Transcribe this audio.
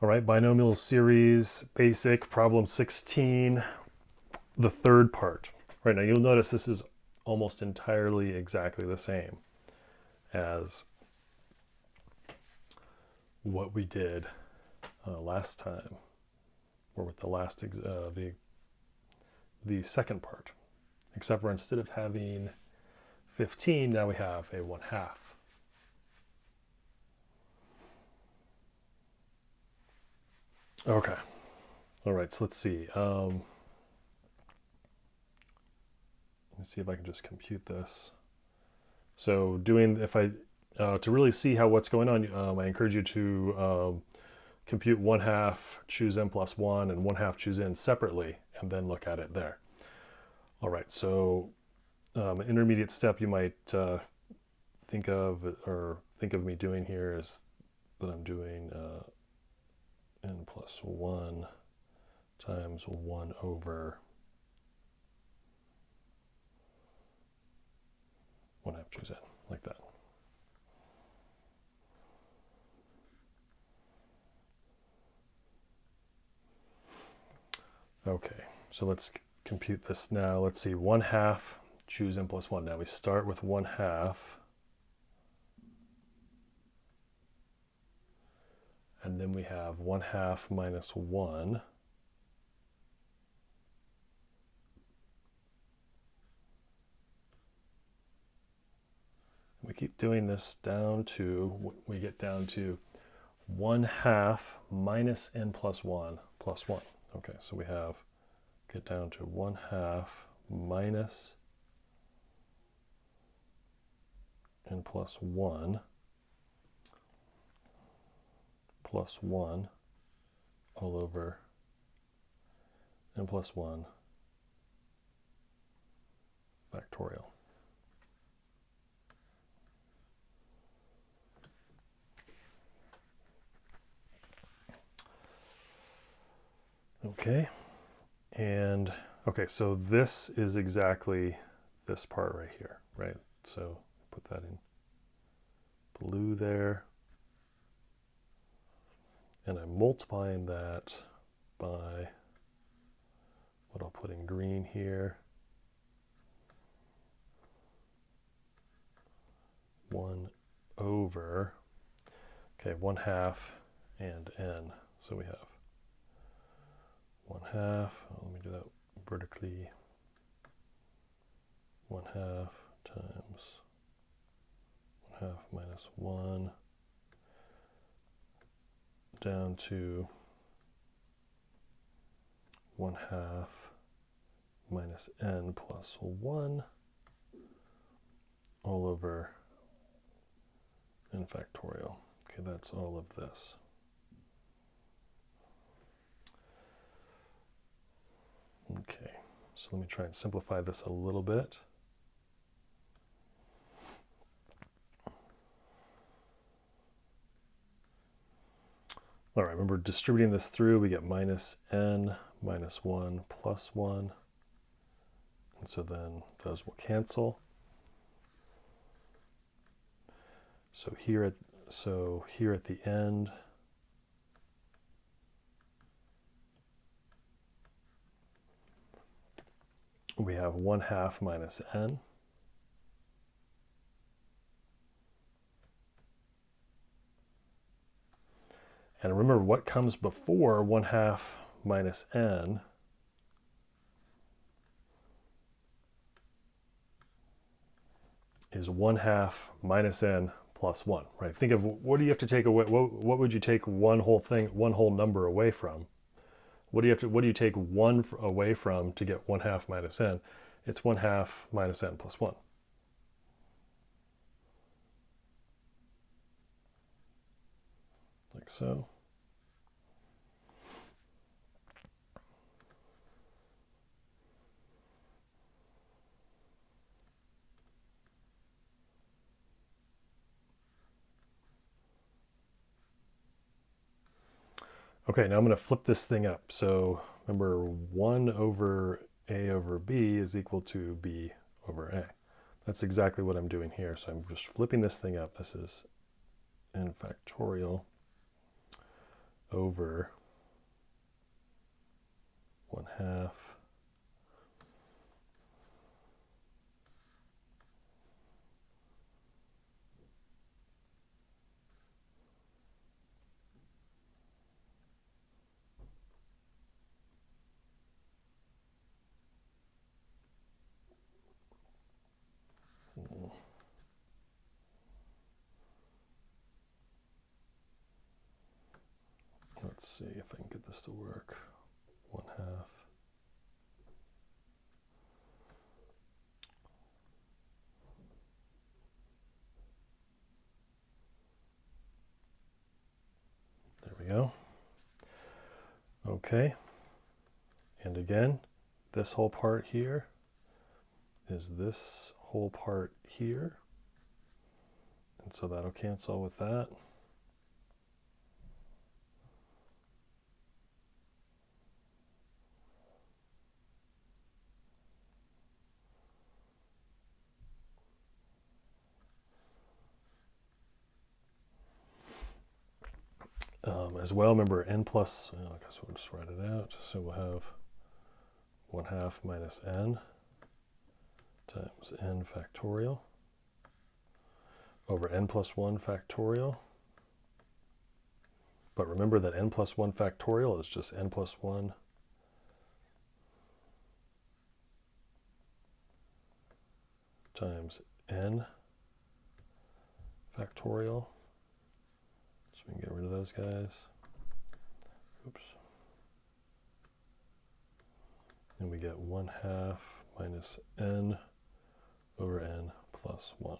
All right, binomial series, basic, problem 16, the third part. Right, now you'll notice this is almost entirely exactly the same as what we did last time, or with the last, the second part, except for instead of having 15, now we have a 1/2. Okay, all right, so let's see. Let me see if I can just compute this. So to really see how what's going on, I encourage you to compute 1/2, choose n plus 1, and 1/2 choose n separately, and then look at it there. All right, so an intermediate step you might think of me doing here is that I'm doing n plus 1 times 1 over 1/2 choose n, like that. Okay, so let's compute this now. Let's see, 1/2, choose n plus 1. Now we start with 1/2, and then we have 1/2 minus 1. We keep doing this down to, we get down to 1/2 minus n plus 1 plus 1. Okay, so we get down to 1/2 minus n plus 1 plus 1 all over n plus 1 factorial. Okay, and okay, so this is exactly this part right here, right? So put that in blue there, and I'm multiplying that by what I'll put in green here, 1 over, okay, 1/2 and n, so we have 1/2, let me do that vertically, 1/2 times 1/2 minus 1 down to 1/2 minus n plus 1 all over n factorial. Okay, that's all of this. Okay, so let me try and simplify this a little bit. All right, remember distributing this through, we get minus n minus 1 plus 1. And so then those will cancel. So here at the end, we have 1/2 minus n. And remember, what comes before 1/2 minus n is 1/2 minus n plus 1, right? Think of, what do you have to take away? What would you take one whole number away from? What do you take 1 away from to get 1/2 minus n? It's 1/2 minus n plus 1. Like so. Okay, now I'm going to flip this thing up. So remember, 1 over a over b is equal to b over a. That's exactly what I'm doing here. So I'm just flipping this thing up. This is n factorial over 1/2 let's see if I can get this to work. 1/2 there we go. Okay, and again, this whole part here is this whole part here, and so that'll cancel with that. As well, remember n plus, I guess we'll just write it out. So we'll have 1/2 minus n times n factorial over n plus 1 factorial. But remember that n plus 1 factorial is just n plus 1 times n factorial. So we can get rid of those guys. Oops. And we get 1/2 minus n over n plus 1.